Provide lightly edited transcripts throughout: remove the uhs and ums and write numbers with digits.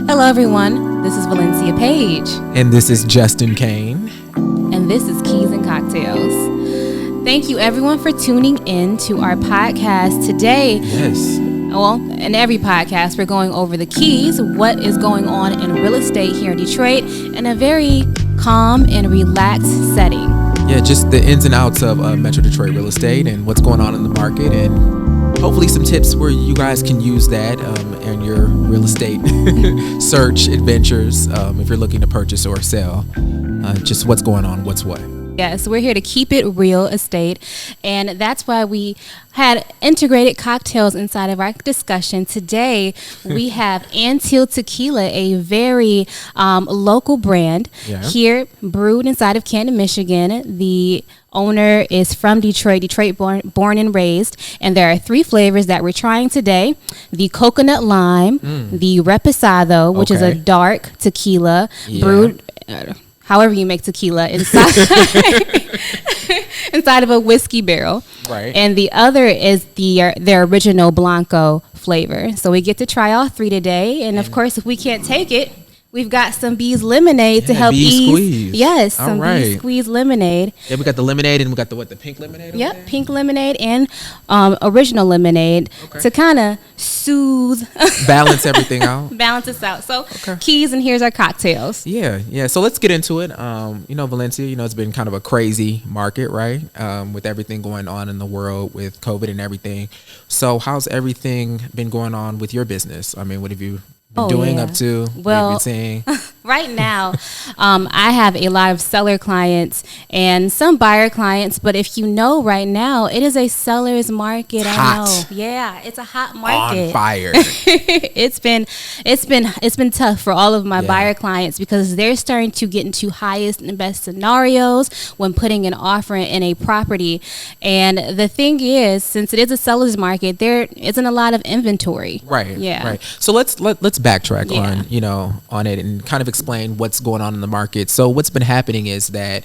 Hello, everyone. This is Valyncia Page. And this is Justin Cain. And this is Keys and Cocktails. Thank you, everyone, for tuning in to our podcast today. Yes. Well, in every podcast, we're going over the keys, what is going on in real estate here in Detroit, in a very calm and relaxed setting. Yeah, just the ins and outs of Metro Detroit real estate and what's going on in the market, and hopefully some tips where you guys can use that in your real estate search adventures if you're looking to purchase or sell. Just what's going on, what's what. Yes, we're here to keep it real estate, and that's why we had integrated cocktails inside of our discussion. Today, we have Untitled Tequila, a very local brand here, brewed inside of Canton, Michigan. The owner is from Detroit born and raised, and there are 3 flavors that we're trying today: the coconut lime, the reposado, which is a dark tequila brewed however you make tequila inside of a whiskey barrel. Right. And the other is their original Blanco flavor. So we get to try all 3 today. And of course, if we can't take it, we've got some Bees lemonade to help ease. Squeeze. Yes, some Bees squeeze lemonade. Yeah, we got the lemonade and we got the pink lemonade? Yep, pink lemonade and original lemonade to kind of soothe. Balance everything out. Balance us out. So keys, and here's our cocktails. Yeah. So let's get into it. Valyncia, it's been kind of a crazy market, right? With everything going on in the world with COVID and everything. So how's everything been going on with your business? I mean, what have you doing up to? Well, what have you been saying? Right now, I have a lot of seller clients and some buyer clients, but if you know right now, it is a seller's market. I know. Yeah, it's a hot market. On fire. It's been tough for all of my buyer clients because they're starting to get into highest and best scenarios when putting an offer in a property. And the thing is, since it is a seller's market, there isn't a lot of inventory. Right. Yeah. Right. So let's backtrack on it and kind of explain what's going on in the market. So what's been happening is that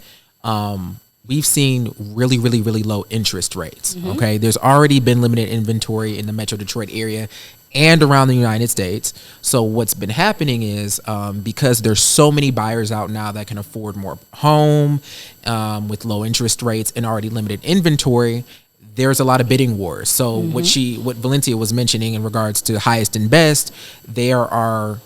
we've seen really, really, really low interest rates. Okay, there's already been limited inventory in the Metro Detroit area and around the United States. So what's been happening is because there's so many buyers out now that can afford more home with low interest rates and already limited inventory, there's a lot of bidding wars. So what Valyncia was mentioning in regards to highest and best, there are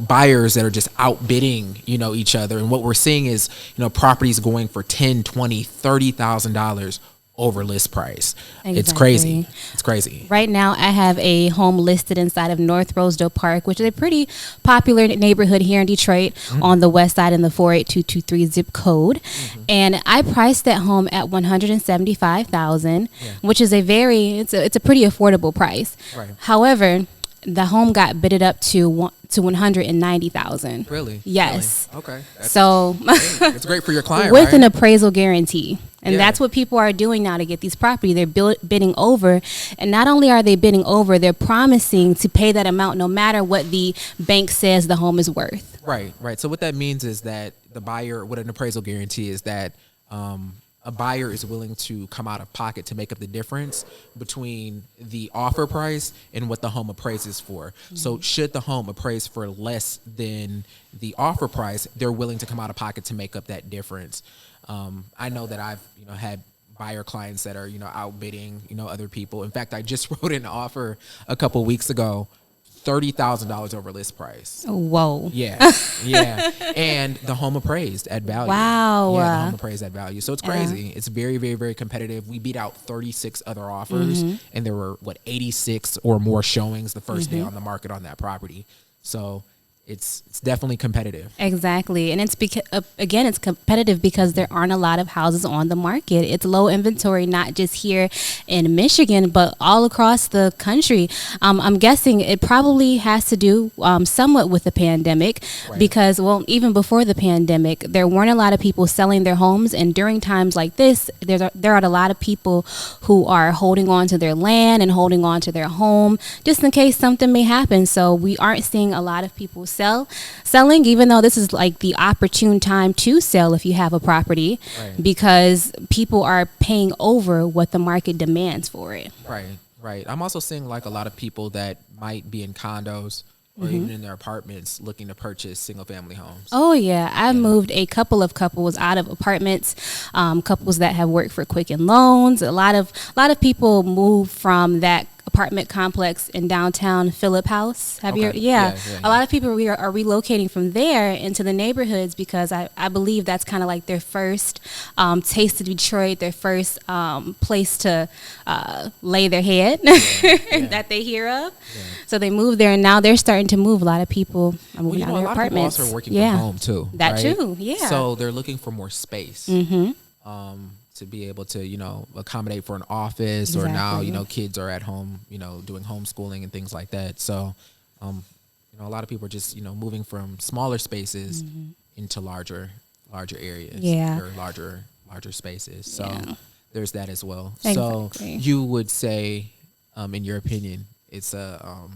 buyers that are just outbidding each other, and what we're seeing is properties going for $10,000, $20,000, $30,000 over list price. Exactly. It's crazy. Right now, I have a home listed inside of North Rosedale Park, which is a pretty popular neighborhood here in Detroit on the west side in the 48223 zip code. And I priced that home at $175,000, which is it's a pretty affordable price. Right. However, the home got bidded up to $190,000. Really? Yes. Really? Okay. It's great for your client, with right? an appraisal guarantee. And that's what people are doing now to get these property. They're bidding over. And not only are they bidding over, they're promising to pay that amount no matter what the bank says the home is worth. Right. So what that means is that the buyer, what an appraisal guarantee is that a buyer is willing to come out of pocket to make up the difference between the offer price and what the home appraises for. So should the home appraise for less than the offer price, they're willing to come out of pocket to make up that difference. I know that I've had buyer clients that are outbidding other people. In fact, I just wrote an offer a couple weeks ago, $30,000 over list price. Whoa. Yeah. And the home appraised at value. Wow. Yeah, the home appraised at value. So it's crazy. It's very, very, very competitive. We beat out 36 other offers, and there were 86 or more showings the first day on the market on that property. So it's definitely competitive. Exactly. And it's again, it's competitive because there aren't a lot of houses on the market. It's low inventory, not just here in Michigan, but all across the country. I'm guessing it probably has to do somewhat with the pandemic because, even before the pandemic, there weren't a lot of people selling their homes. And during times like this, there are a lot of people who are holding on to their land and holding on to their home just in case something may happen. So we aren't seeing a lot of people selling, even though this is like the opportune time to sell if you have a property, because people are paying over what the market demands for it. Right. I'm also seeing like a lot of people that might be in condos or even in their apartments looking to purchase single family homes. Oh yeah, I've moved a couple of couples out of apartments, couples that have worked for Quicken Loans. A lot of people move from that apartment complex in downtown Phillip House. Have you? Yeah. A lot of people are relocating from there into the neighborhoods because I believe that's kind of like their first taste of Detroit, their first place to lay their head that they hear of. Yeah. So they move there, and now they're starting to move. A lot of people are moving out of their apartments. A lot of people also are working from home too. That too, yeah. So they're looking for more space. To be able to, accommodate for an office, or now, kids are at home, doing homeschooling and things like that. So, a lot of people are just, moving from smaller spaces into larger areas, or larger spaces. So there's that as well. Exactly. So you would say, in your opinion, it's a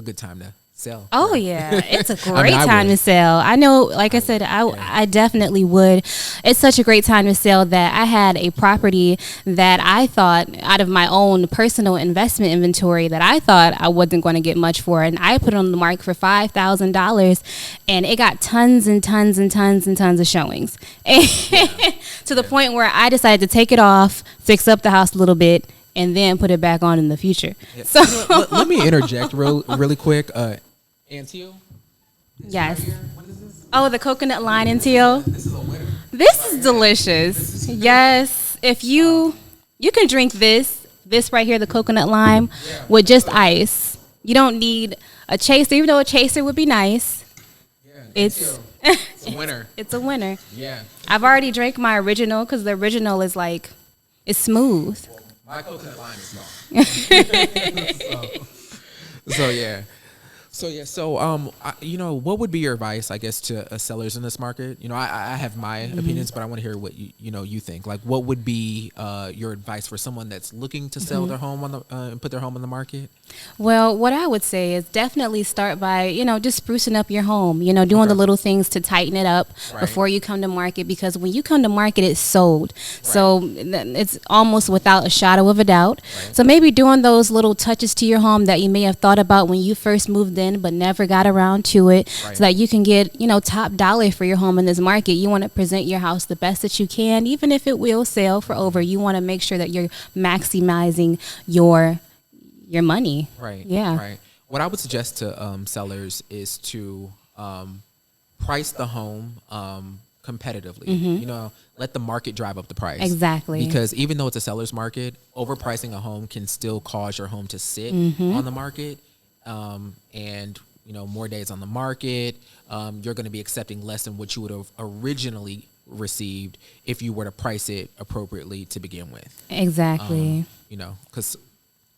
good time to sell. Oh yeah, it's a great time to sell. I know, like I said, I definitely would. It's such a great time to sell that I had a property that I thought, out of my own personal investment inventory, that I thought I wasn't going to get much for, and I put it on the market for $5,000, and it got tons and tons and tons and tons of showings, to the point where I decided to take it off, fix up the house a little bit, and then put it back on in the future. Yeah. So let me interject really quick. Antio? Yes. Right, what is this? Oh, the coconut line Antio. This is a winner. This is delicious. Yes. If you can drink this right here, the coconut lime, with just ice. You don't need a chaser, even though a chaser would be nice. Yeah, it's a winner. It's a winner. Yeah. I've already drank my original because the original is it's smooth. Well, my coconut lime is not. So yeah. So what would be your advice, I guess, to sellers in this market? I have my opinions, but I want to hear what you think. Like, what would be your advice for someone that's looking to sell their home and put their home on the market? Well, what I would say is definitely start by, just sprucing up your home, doing the little things to tighten it up before you come to market, because when you come to market, it's sold. Right. So it's almost without a shadow of a doubt. Right. So maybe doing those little touches to your home that you may have thought about when you first moved in, but never got around to it, so that you can get, top dollar for your home in this market. You want to present your house the best that you can, even if it will sell for over. You want to make sure that you're maximizing your money. Right. Yeah. Right. What I would suggest to sellers is to price the home competitively. Let the market drive up the price. Exactly. Because even though it's a seller's market, overpricing a home can still cause your home to sit on the market. And more days on the market, you're going to be accepting less than what you would have originally received if you were to price it appropriately to begin with. Exactly. Because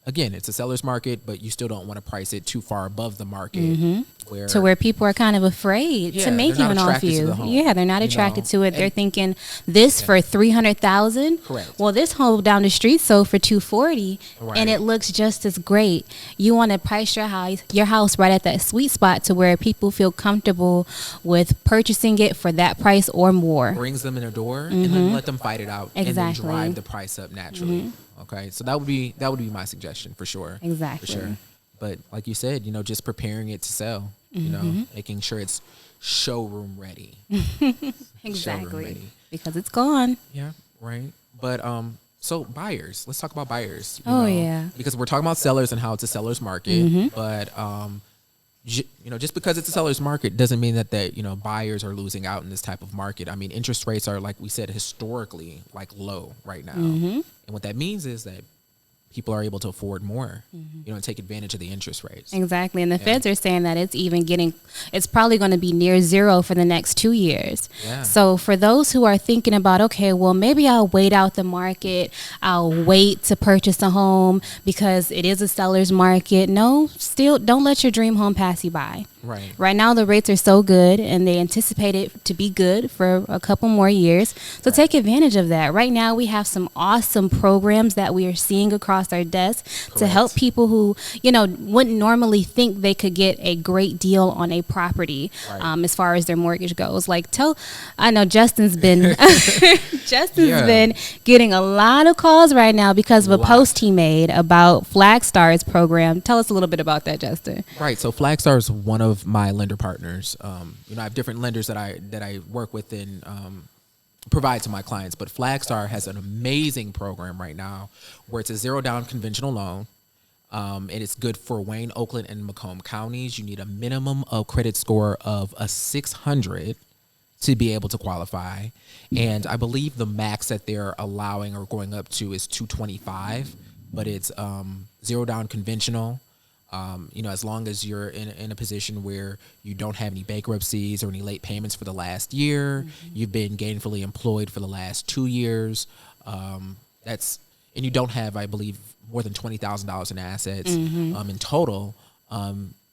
again, it's a seller's market, but you still don't want to price it too far above the market, where people are kind of afraid to make an offer you. Yeah, they're not attracted to it. They're thinking this for $300,000. Correct. Well, this home down the street sold for $240,000, and it looks just as great. You want to price your house right at that sweet spot to where people feel comfortable with purchasing it for that price or more. Brings them in their door and then let them fight it out and then drive the price up naturally. Okay, so that would be my suggestion for sure. Exactly. For sure. But like you said, just preparing it to sell. Making sure it's showroom ready. Exactly. Showroom ready. Because it's gone. Yeah. Right. But so buyers. Let's talk about buyers. Yeah. Because we're talking about sellers and how it's a seller's market. But just because it's a seller's market doesn't mean that buyers are losing out in this type of market. I mean, interest rates are, like we said, historically low right now. And what that means is that people are able to afford more, and take advantage of the interest rates. Exactly. And the feds are saying that it's probably going to be near zero for the next 2 years. Yeah. So for those who are thinking about, okay, well, maybe I'll wait out the market. I'll wait to purchase a home because it is a seller's market. No, still don't let your dream home pass you by. Right. Right now, the rates are so good, and they anticipate it to be good for a couple more years. So take advantage of that. Right now, we have some awesome programs that we are seeing across our desk to help people who, wouldn't normally think they could get a great deal on a property, Right. as far as their mortgage goes. Like, I know Justin's been been getting a lot of calls right now because of a post he made about Flagstar's program. Tell us a little bit about that, Justin. Right. So Flagstar is one of my lender partners. I have different lenders that I work with and provide to my clients, but Flagstar has an amazing program right now where it's a zero down conventional loan. And it's good for Wayne, Oakland, and Macomb counties. You need a minimum of credit score of a 600 to be able to qualify. And I believe the max that they're allowing or going up to is 225, but it's zero down conventional. As long as you're in a position where you don't have any bankruptcies or any late payments for the last year, you've been gainfully employed for the last 2 years, and you don't have, I believe, more than $20,000 in assets in total,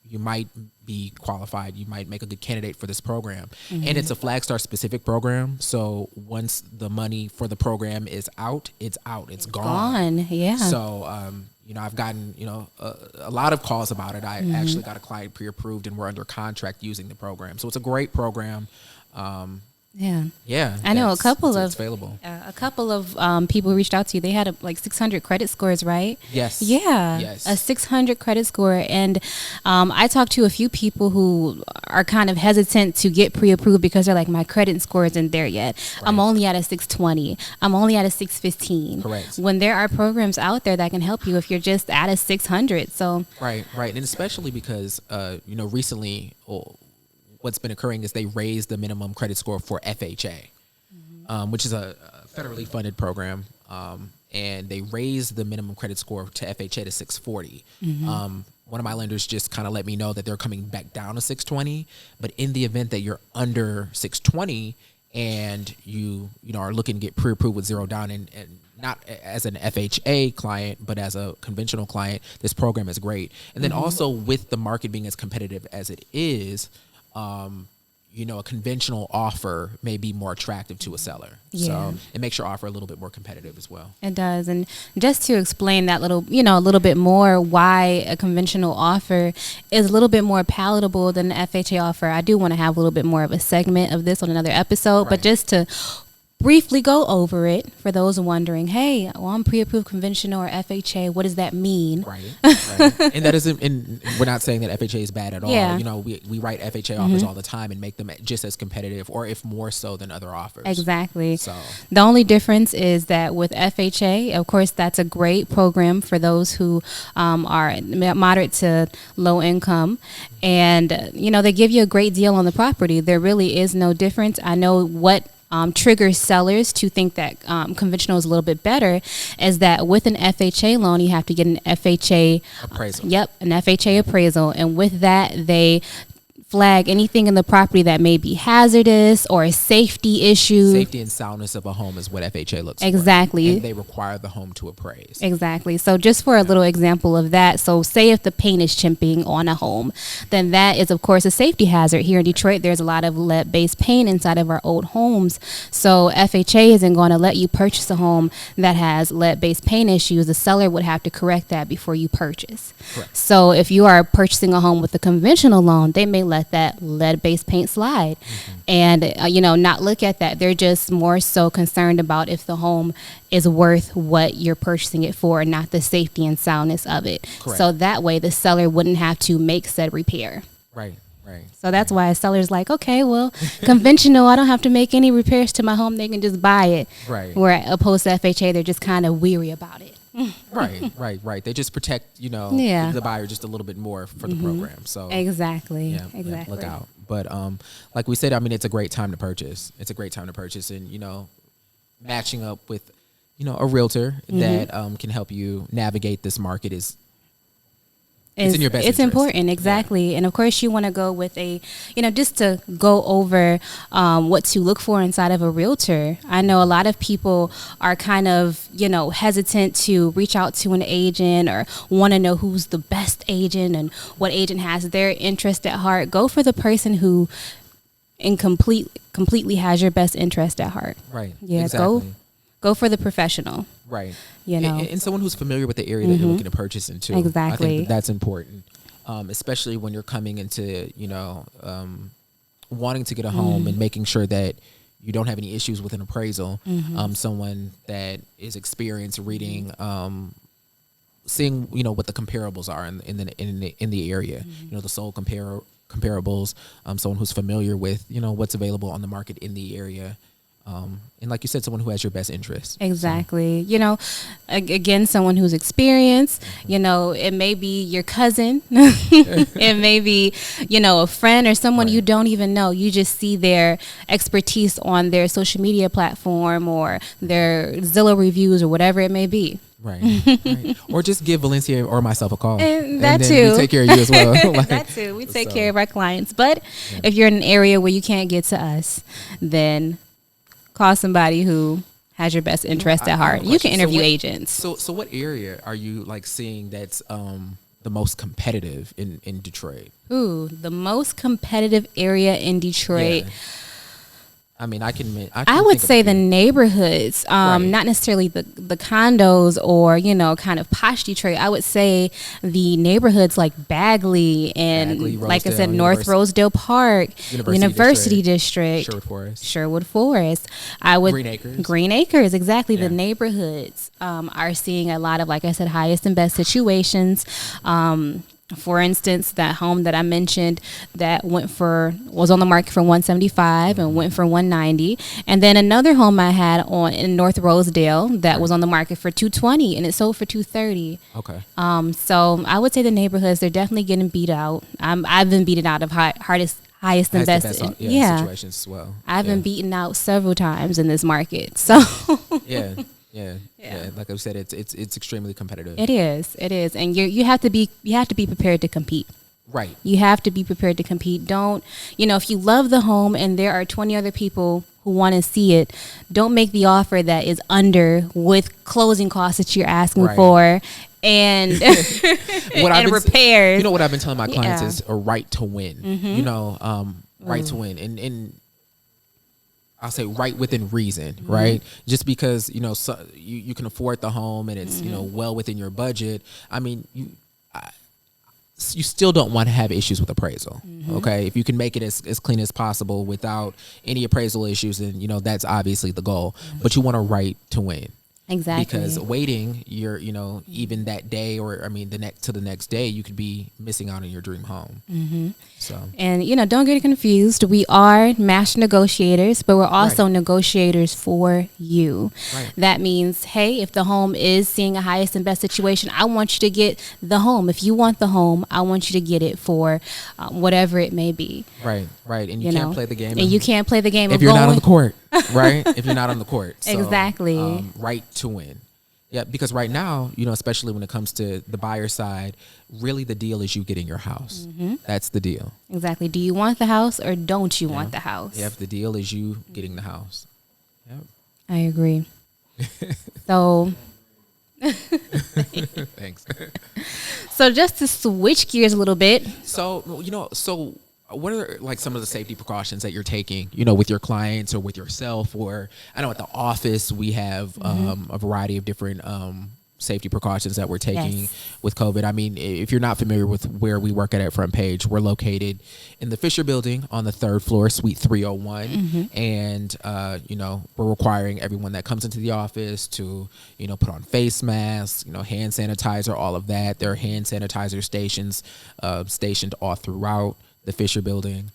you might be qualified. You might make a good candidate for this program. And it's a Flagstar specific program. So once the money for the program is out, it's out. It's gone. Yeah. So, I've gotten, a lot of calls about it. I actually got a client pre-approved and we're under contract using the program. So it's a great program. Yeah. I know a couple it's available. People reached out to you. They had 600 credit scores, right? Yes. Yeah. Yes. A 600 credit score. And I talked to a few people who are kind of hesitant to get pre-approved because they're like, my credit score isn't there yet. Right. I'm only at a 620. I'm only at a 615. Correct. When there are programs out there that can help you if you're just at a 600. So. Right. And especially because, recently, what's been occurring is they raised the minimum credit score for FHA, which is a federally funded program, and they raised the minimum credit score to FHA to 640. One of my lenders just kind of let me know that they're coming back down to 620, but in the event that you're under 620 and you are looking to get pre-approved with zero down and not as an FHA client, but as a conventional client, this program is great. And then also with the market being as competitive as it is, a conventional offer may be more attractive to a seller. Yeah. So it makes your offer a little bit more competitive as well. It does. And just to explain that a little bit more, why a conventional offer is a little bit more palatable than an FHA offer, I do want to have a little bit more of a segment of this on another episode, but just to briefly go over it for those wondering, hey, I'm pre-approved conventional or FHA, what does that mean? Right. And that isn't, and we're not saying that FHA is bad at all. Yeah. We write FHA offers all the time and make them just as competitive, or if more so than other offers. Exactly. So the only difference is that with FHA, of course, that's a great program for those who are moderate to low income. And, they give you a great deal on the property. There really is no difference. I know what triggers sellers to think that conventional is a little bit better is that with an FHA loan, you have to get an FHA appraisal. An FHA appraisal. And with that, they flag anything in the property that may be hazardous or a safety issue. Safety and soundness of a home is what FHA looks for. Exactly. And they require the home to appraise. Exactly. So just for a little example of that, so say if the paint is chipping on a home, then that is, of course, a safety hazard. Here in Detroit, there's a lot of lead-based paint inside of our old homes. So FHA isn't going to let you purchase a home that has lead-based paint issues. The seller would have to correct that before you purchase. Correct. So if you are purchasing a home with a conventional loan, they may let that lead-based paint slide and not look at that. They're just more so concerned about if the home is worth what you're purchasing it for, not the safety and soundness of it. Correct. So that way the seller wouldn't have to make said repair. Right. So that's why a seller's like, okay, well, conventional, I don't have to make any repairs to my home. They can just buy it. Right. Where opposed to FHA, they're just kind of weary about it. Right. They just protect, the buyer just a little bit more for the program. So exactly. Look out. But like we said, it's a great time to purchase. And matching up with a realtor that can help you navigate this market is it's in your best It's interest. important, exactly. Yeah. And of course you want to go with just to go over what to look for inside of a realtor. I know a lot of people are kind of, hesitant to reach out to an agent or want to know who's the best agent and what agent has their interest at heart. Go for the person who completely has your best interest at heart. Right. Yeah. Exactly. Go for the professional. Right. And someone who's familiar with the area that you're looking to purchase into. Exactly. I think that's important. especially when you're coming into, wanting to get a home and making sure that you don't have any issues with an appraisal. Someone that is experienced reading, seeing, what the comparables are in the area, the sold comparables, someone who's familiar with, what's available on the market in the area. And like you said, someone who has your best interest. Exactly. So. Again, someone who's experienced, it may be your cousin, it may be, a friend or someone you don't even know. You just see their expertise on their social media platform or their Zillow reviews or whatever it may be. Right. Or just give Valyncia or myself a call. And that then too. We take care of you as well. That too. We take care of our clients. But if you're in an area where you can't get to us, then call somebody who has your best interest at heart. You can interview agents. So what area are you seeing that's the most competitive in Detroit? Ooh, the most competitive area in Detroit. Yeah. I mean, I would say the neighborhoods, not necessarily the condos or, kind of posh Detroit. I would say the neighborhoods like Bagley and, Rosedale, like I said, North Rosedale Park, University District, Sherwood Forest. Green Acres, exactly. Yeah. The neighborhoods are seeing a lot of, like I said, highest and best situations. For instance, that home that I mentioned that was on the market for $175 and went for $190, and then another home I had in North Rosedale that was on the market for $220 and it sold for $230. Okay. So I would say the neighborhoods, they're definitely getting beat out. I've been beaten out of highest and best situations as well. I've been beaten out several times in this market. So Yeah. Like I said, it's extremely competitive. It is, and you have to be prepared to compete. Right. You have to be prepared to compete. Don't, if you love the home and there are 20 other people who want to see it, don't make the offer that is under with closing costs that you're asking for. And and repairs. What I've been telling my clients is a right to win. Right to win, and I'll say right within reason, right? Just because you can afford the home and it's well within your budget. I mean, you still don't want to have issues with appraisal. Okay, if you can make it as clean as possible without any appraisal issues, then that's obviously the goal. But you want a right to win. Exactly. Because waiting, you're, even that day or, the next day, you could be missing out on your dream home. So. And, don't get confused. We are master negotiators, but we're also negotiators for you. Right. That means, hey, if the home is seeing a highest and best situation, I want you to get the home. If you want the home, I want you to get it for whatever it may be. Right. And you can't play the game. And you can't play the game if you're not on the court. Right? If you're not on the court. So, exactly. Right to win. Yeah, because right now, especially when it comes to the buyer side, really the deal is you getting your house. That's the deal. Exactly. Do you want the house or don't you want the house? Yeah, the deal is you getting the house. Yep. I agree. So thanks. So just to switch gears a little bit. So, what are some of the safety precautions that you're taking, with your clients or with yourself? Or I know at the office we have a variety of different safety precautions that we're taking with COVID. I mean, if you're not familiar with where we work at Front Page, we're located in the Fisher Building on the 3rd floor, Suite 301. And, we're requiring everyone that comes into the office to, put on face masks, hand sanitizer, all of that. There are hand sanitizer stations stationed all throughout the Fisher Building.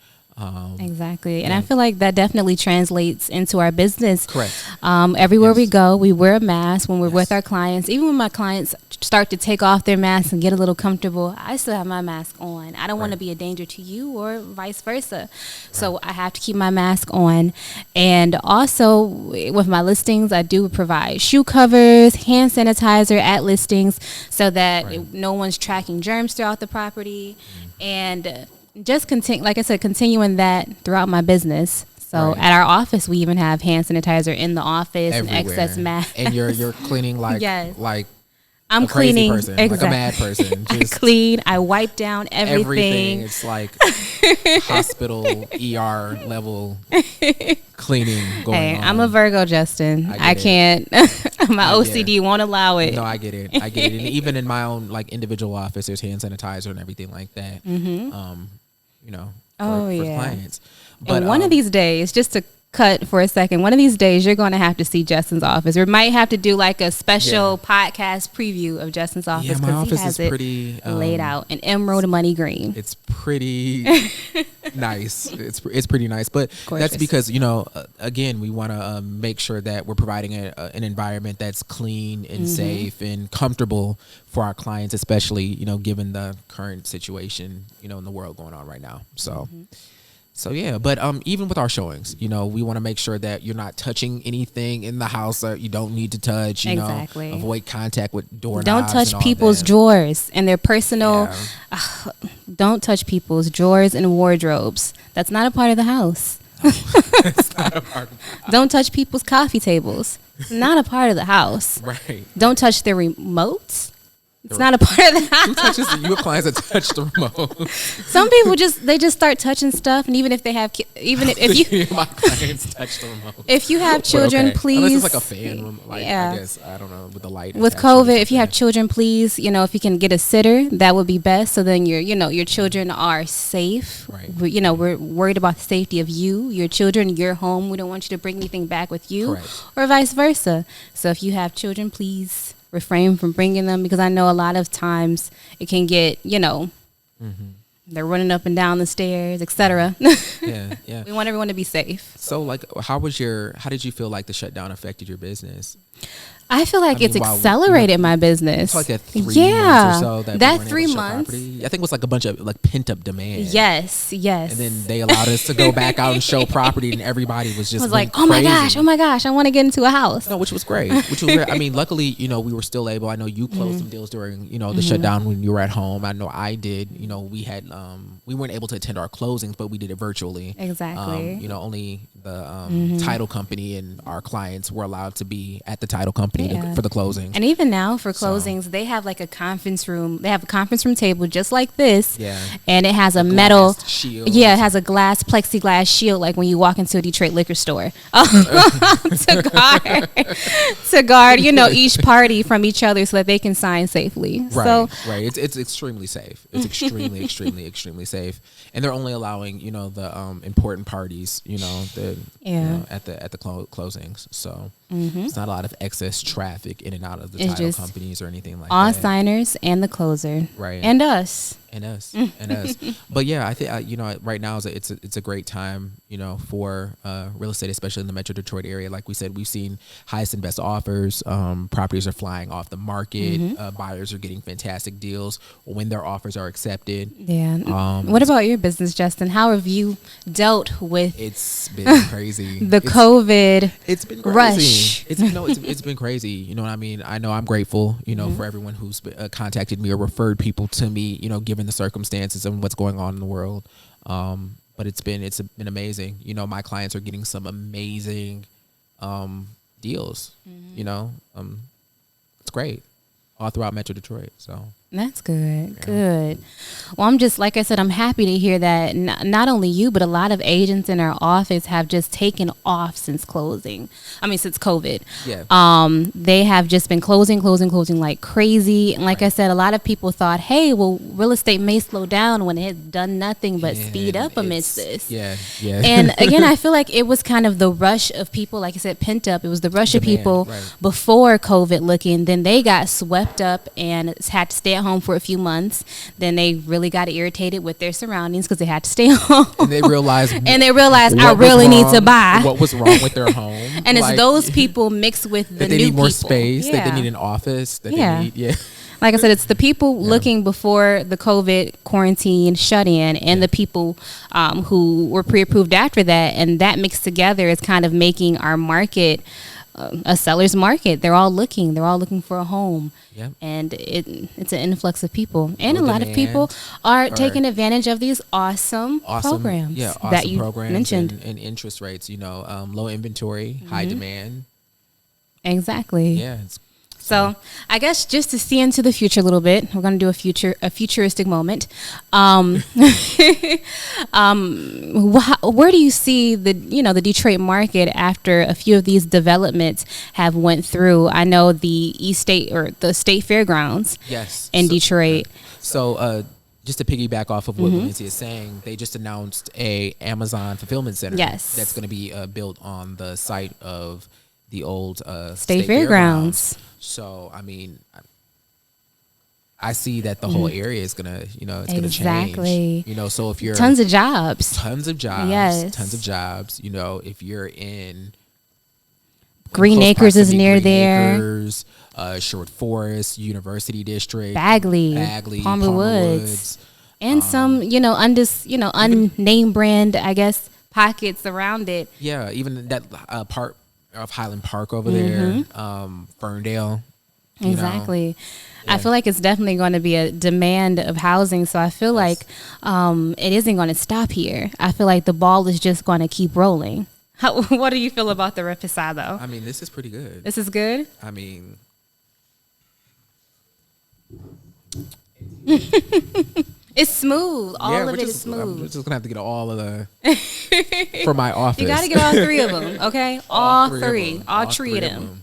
Exactly. And I feel like that definitely translates into our business. Correct. Everywhere we go, we wear a mask when we're with our clients. Even when my clients start to take off their masks and get a little comfortable, I still have my mask on. I don't want to be a danger to you or vice versa. So I have to keep my mask on. And also with my listings, I do provide shoe covers, hand sanitizer at listings so that no one's tracking germs throughout the property. And just continuing that throughout my business. So at our office, we even have hand sanitizer in the office. Everywhere. And excess masks. And you're cleaning like I'm a crazy cleaning, person, exactly. like a mad person. I clean. I wipe down everything. It's like hospital ER level cleaning going on. I'm a Virgo, Justin. I can't. My OCD won't allow it. No, I get it. And even in my own like individual office, there's hand sanitizer and everything like that. You know, for clients. But and one of these days, just to cut for a second, one of these days you're going to have to see Justin's office. We might have to do like a special podcast preview of Justin's office. Yeah, my office he has is pretty laid out in emerald money green. It's pretty nice. It's pretty nice, but gorgeous. That's because again, we want to make sure that we're providing an environment that's clean and safe and comfortable for our clients, especially given the current situation in the world going on right now. So. So yeah, but even with our showings, we want to make sure that you're not touching anything in the house that you don't need to touch. Exactly. Avoid contact with doorknobs. Don't touch people's drawers and their personal. Yeah. Don't touch people's drawers and wardrobes. That's not a part of the house. It's not a part of the house. Don't touch people's coffee tables. It's not a part of the house. Right. Don't touch their remotes. It's not a part of the house. Who touches you have clients that touch the remote? Some people just start touching stuff, and even if they have, if you my clients touch the remote. If you have children, please. Unless it's like a fan room, I guess I don't know with the light. With COVID, if you have children, please, if you can get a sitter, that would be best. So then your children are safe. Right. We're worried about the safety of you, your children, your home. We don't want you to bring anything back with you, correct, or vice versa. So if you have children, please refrain from bringing them, because I know a lot of times it can get, they're running up and down the stairs, etc. Yeah. We want everyone to be safe. So, like, how did you feel like the shutdown affected your business? I feel like it's accelerated my business. It's like that 3 months or so that 3 months. I think it was like a bunch of like pent up demand. Yes. And then they allowed us to go back out and show property, and everybody was just like, oh my gosh, I want to get into a house. No, which was great. I mean, luckily, we were still able. I know you closed some deals during the shutdown when you were at home. I know I did. We had we weren't able to attend our closings, but we did it virtually. Exactly. Only the title company and our clients were allowed to be at the title company for the closing. And even now for closings, they have like a conference room. They have a conference room table just like this. Yeah. And it has a metal shield. Yeah, it has a plexiglass shield, like when you walk into a Detroit liquor store. to guard, each party from each other so that they can sign safely. Right. It's extremely safe. It's extremely, extremely, extremely safe. And they're only allowing, the important parties, at the closings. So it's not a lot of excess traffic in and out of the title companies or anything like that. All signers and the closer. Right. And us. But yeah, I think right now it's a great time for real estate, especially in the Metro Detroit area. Like we said, we've seen highest and best offers. Properties are flying off the market. Buyers are getting fantastic deals when their offers are accepted. Yeah. What about your business, Justin? How have you dealt with? It's been crazy. COVID. It's been crazy. Rush. It's been crazy. You know what I mean? I know I'm grateful. For everyone who's contacted me or referred people to me. Given the circumstances and what's going on in the world. But it's been amazing. My clients are getting some amazing deals. It's great all throughout Metro Detroit. So that's good. Yeah. Good. Well, I'm just, like I said, I'm happy to hear that not only you, but a lot of agents in our office have just taken off since COVID. Yeah. They have just been closing like crazy. And like I said, a lot of people thought, hey, well, real estate may slow down when it has done nothing but speed up amidst this. Yeah. And again, I feel like it was kind of the rush of people, like I said, pent up. It was the rush of people before COVID looking. Then they got swept up and had to stay at home for a few months. Then they really got irritated with their surroundings because they had to stay home. And they realized I really need to buy. What was wrong with their home? And it's those people mixed with the new people. They need more space. That they need an office. They need. Like I said, it's the people looking before the COVID quarantine shut-in and the people who were pre-approved after that. And that mixed together is kind of making our market a seller's market. They're all looking for a home. Yep. And it's an influx of people. And a lot of people are taking advantage of these awesome programs that you mentioned. And interest rates, low inventory, high demand. Exactly. Yeah, So I guess just to see into the future a little bit, we're going to do a futuristic moment. Where do you see the Detroit market after a few of these developments have went through? I know the the State Fairgrounds. Yes. In Detroit. So just to piggyback off of what Valyncia is saying, they just announced a Amazon fulfillment center. Yes. That's going to be built on the site of the old State Fairgrounds. So I mean, I see that the whole area is gonna, it's gonna change. So if you're tons of jobs. Yes. Tons of jobs. If you're in Green Acres is near there. Acres, Short Forest, University District, Bagley, Palmer Woods, and some unnamed brand, I guess, pockets around it. Yeah, even that part of Highland Park over there, Ferndale. Exactly. Yeah. I feel like it's definitely going to be a demand of housing. So I feel like it isn't going to stop here. I feel like the ball is just going to keep rolling. What do you feel about the reposado? I mean, this is pretty good. This is good? I mean... It's smooth. All of it is smooth. I'm just going to have to get all of the... for my office. You got to get all three of them, okay? All three. All three of them.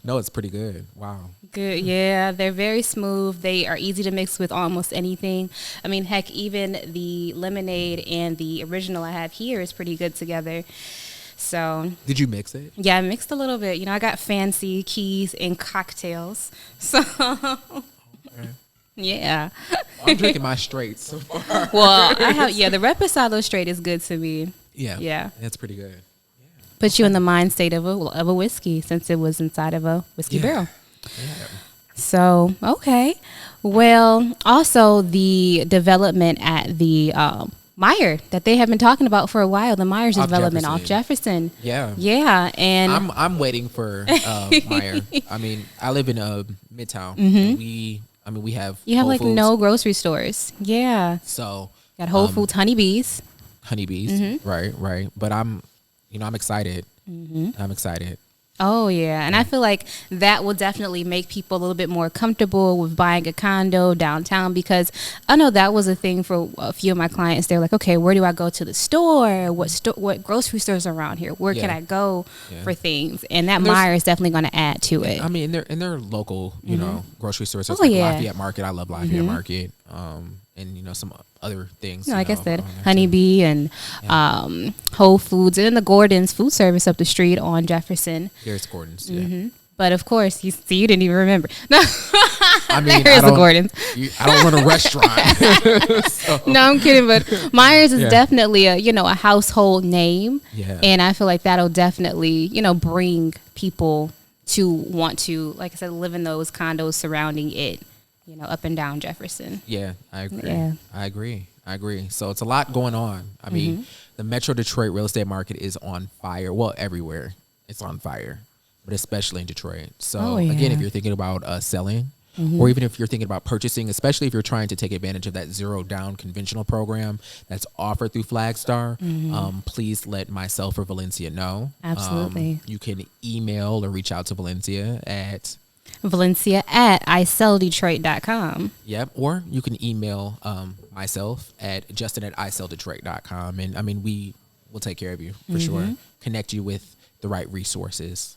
No, it's pretty good. Wow. Good. Yeah, they're very smooth. They are easy to mix with almost anything. I mean, heck, even the lemonade and the original I have here is pretty good together. So. Did you mix it? Yeah, I mixed a little bit. I got fancy keys and cocktails. So. Okay. Yeah. I'm drinking my straight so far. Well, the Reposado straight is good to me. Yeah. Yeah. That's pretty good. Put you in the mind state of a whiskey, since it was inside of a whiskey barrel. Yeah. So, okay. Well, also the development at the Meijer that they have been talking about for a while, the Meijer's development off Jefferson. Yeah. Yeah. And I'm waiting for Meijer. I mean, I live in Midtown. And we have You have Whole like Foods. no grocery stores. Yeah. So got Whole Foods, honeybees. Right. But I'm excited. I'm excited. Oh, yeah. And I feel like that will definitely make people a little bit more comfortable with buying a condo downtown, because I know that was a thing for a few of my clients. They're like, okay, where do I go to the store? What grocery stores are around here? Where can I go for things? And that Meijer is definitely going to add to it. I mean, they're local, grocery stores. Like Lafayette Market. I love Lafayette Market. And, some other things. Like I said, Honeybee and Whole Foods, and the Gordon's food service up the street on Jefferson. There's Gordon's, yeah. But of course, you didn't even remember. No, I mean, there's the Gordon's. I don't run a restaurant. So. No, I'm kidding. But Meijer's is definitely a household name. Yeah. And I feel like that'll definitely, bring people to want to, like I said, live in those condos surrounding it. Up and down Jefferson. Yeah, I agree. Yeah. I agree. So it's a lot going on. I mean, the Metro Detroit real estate market is on fire. Well, everywhere it's on fire, but especially in Detroit. So again, if you're thinking about selling, or even if you're thinking about purchasing, especially if you're trying to take advantage of that zero down conventional program that's offered through Flagstar, please let myself or Valyncia know. Absolutely. You can email or reach out to Valyncia at Valyncia@iselldetroit.com. Yep. Or you can email myself at justin@iselldetroit.com. And I mean, we will take care of you for sure. Connect you with the right resources.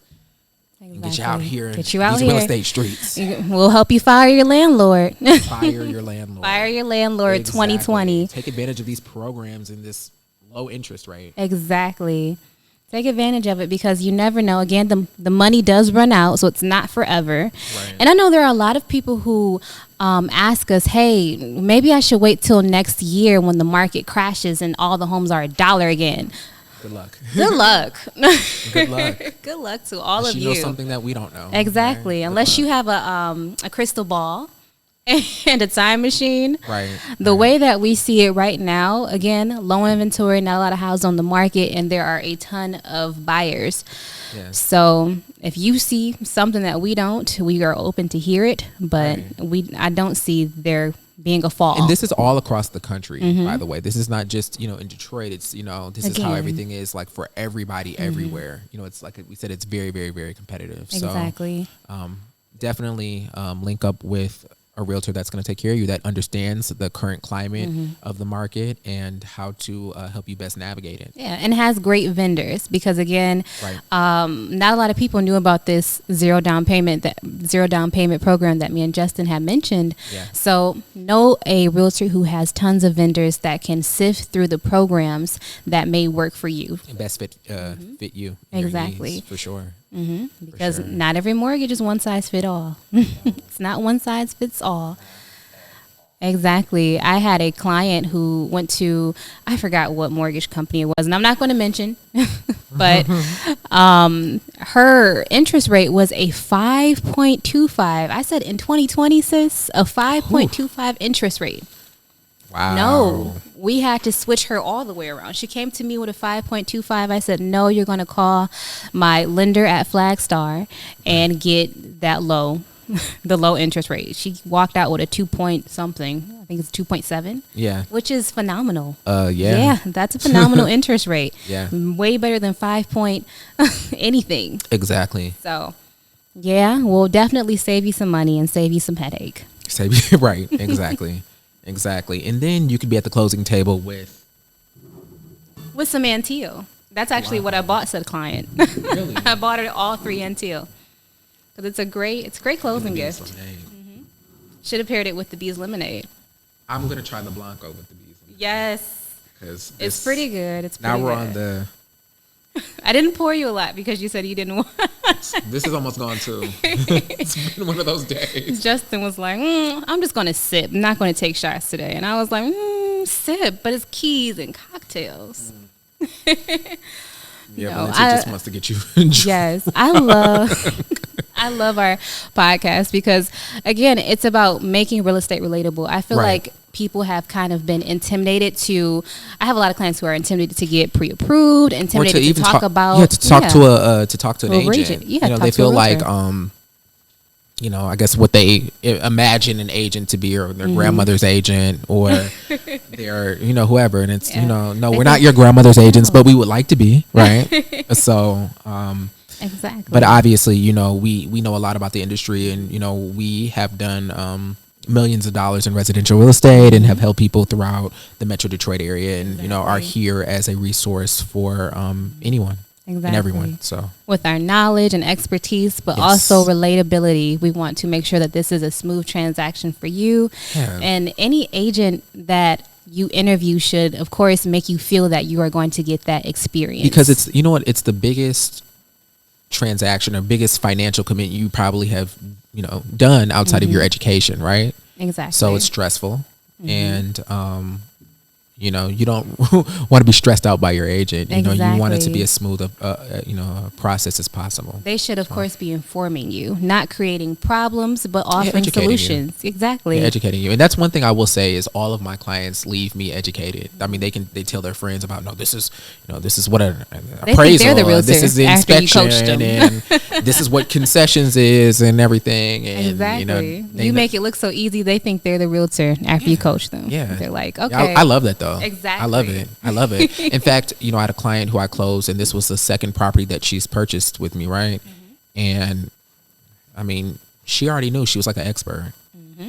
Exactly. And get you out here in these here. real estate streets. We'll help you fire your landlord. Fire your landlord. Fire your landlord. Exactly. 2020. Take advantage of these programs in this low interest rate. Exactly. Take advantage of it, because you never know. Again, the money does run out, so it's not forever. Right. And I know there are a lot of people who ask us, hey, maybe I should wait till next year when the market crashes and all the homes are $1 again. Good luck. Good luck. Good luck. Good luck to all of you. You know something that we don't know. Exactly. Right? Unless you have a crystal ball and a time machine. Right. The way that we see it right now, again, low inventory, not a lot of houses on the market, and there are a ton of buyers. Yes. So if you see something that we don't, we are open to hear it, but I don't see there being a fall. And this is all across the country, by the way. This is not just, in Detroit. It's, this is how everything is like for everybody everywhere. It's like we said, it's very, very, very competitive. Exactly. So definitely link up with a realtor that's going to take care of you, that understands the current climate of the market and how to help you best navigate it. Yeah, and has great vendors because again, not a lot of people knew about this zero down payment program that me and Justin had mentioned. Yeah. So know a realtor who has tons of vendors that can sift through the programs that may work for you and best fit you. Exactly. Your needs, for sure. Because not every mortgage is one size fit all. It's not one size fits all. Exactly. I had a client who went to, I forgot what mortgage company it was, and I'm not going to mention, but her interest rate was a 5.25. I said in 2020, sis, a 5.25 interest rate. Wow. No, we had to switch her all the way around. She came to me with a 5.25. I said, no, you're going to call my lender at Flagstar and get that the low interest rate. She walked out with a 2 point something. I think it's 2.7. Yeah. Which is phenomenal. Yeah, that's a phenomenal interest rate. Yeah. Way better than 5 point anything. Exactly. So, yeah, we'll definitely save you some money and save you some headache. Right. Exactly. Exactly. And then you could be at the closing table with some Antio. That's actually what I bought said client. Really? I bought her all 3 Antio. Because it's a great closing gift. Should have paired it with the Bees Lemonade. I'm going to try the Blanco with the Bees Lemonade. Yes. Because it's pretty good. Now we're on the... I didn't pour you a lot because you said you didn't want. This is almost gone too. It's been one of those days. Justin was like, I'm just going to sip. I'm not going to take shots today. And I was like, sip, but it's keys and cocktails. Yeah, Valyncia just wants to get you drunk. Yes, I love our podcast because, again, it's about making real estate relatable. I feel like people have kind of been intimidated to. I have a lot of clients who are intimidated to get pre-approved, intimidated to talk about. Yeah, to talk to an agent. Yeah, they feel like I guess what they imagine an agent to be, or their grandmother's agent, or their, whoever. And it's, no, we're not your grandmother's agents, but we would like to be, right? So, exactly. But obviously, we know a lot about the industry, and, we have done millions of dollars in residential real estate and have helped people throughout the Metro Detroit area, and, are here as a resource for anyone. Exactly. And everyone. So with our knowledge and expertise, but also relatability, we want to make sure that this is a smooth transaction for you. Yeah. And any agent that you interview should, of course, make you feel that you are going to get that experience. Because it's, it's the biggest transaction or biggest financial commitment you probably have, done outside of your education, right? Exactly. So it's stressful. And you don't want to be stressed out by your agent. You want it to be as smooth a process as possible. They should, of course, be informing you, not creating problems, but offering solutions. Exactly. Yeah, educating you. And that's one thing I will say is all of my clients leave me educated. I mean, they tell their friends about, this is what an appraisal, this is the inspection, and this is what concessions is and everything. And, exactly. You make it look so easy. They think they're the realtor after you coach them. Yeah. They're like, okay. I love that though. Exactly. I love it. In fact, I had a client who I closed, and this was the second property that she's purchased with me, right? And I mean, she already knew. She was like an expert.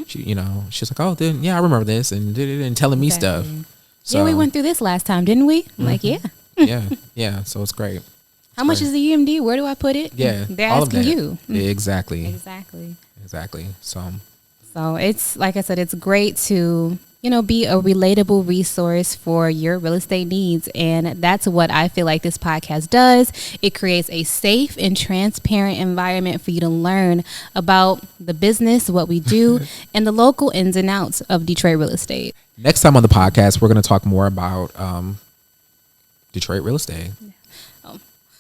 She, she's like, oh, then I remember this, and telling me stuff. So we went through this last time, didn't we? I'm like, yeah. So it's great. How much is the UMD? Where do I put it? Yeah, they're asking you. Exactly. So it's, like I said, it's great to be a relatable resource for your real estate needs. And that's what I feel like this podcast does. It creates a safe and transparent environment for you to learn about the business, what we do, and the local ins and outs of Detroit real estate. Next time on the podcast, we're going to talk more about Detroit real estate.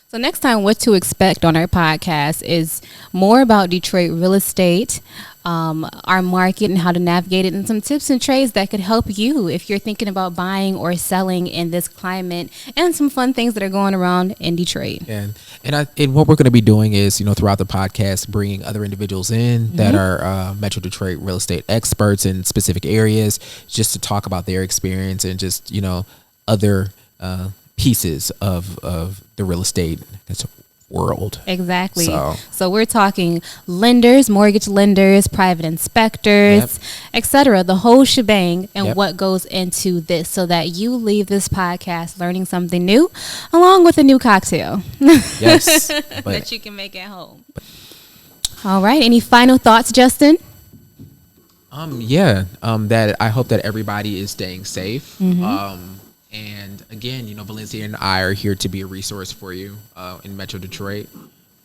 So next time, what to expect on our podcast is more about Detroit real estate, our market and how to navigate it, and some tips and trades that could help you if you're thinking about buying or selling in this climate, and some fun things that are going around in Detroit. And what we're going to be doing is, throughout the podcast, bringing other individuals in that are Metro Detroit real estate experts in specific areas, just to talk about their experience and just, other pieces of the real estate world. Exactly. So we're talking lenders, mortgage lenders, private inspectors, etc., the whole shebang, and what goes into this, so that you leave this podcast learning something new, along with a new cocktail. Yes. That you can make at home. All right. Any final thoughts, Justin? That I hope that everybody is staying safe. And again, Valyncia and I are here to be a resource for you in Metro Detroit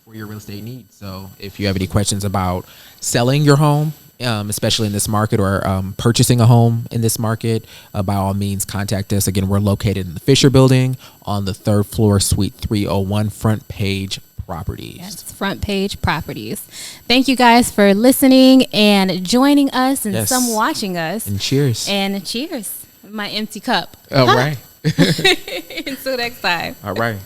for your real estate needs. So if you have any questions about selling your home, especially in this market, or purchasing a home in this market, by all means, contact us. Again, we're located in the Fisher Building on the 3rd floor, Suite 301, Front Page Properties. Yes, Front Page Properties. Thank you guys for listening and joining us, and some watching us. And cheers. And cheers. My empty cup. All right. Until next time. All right.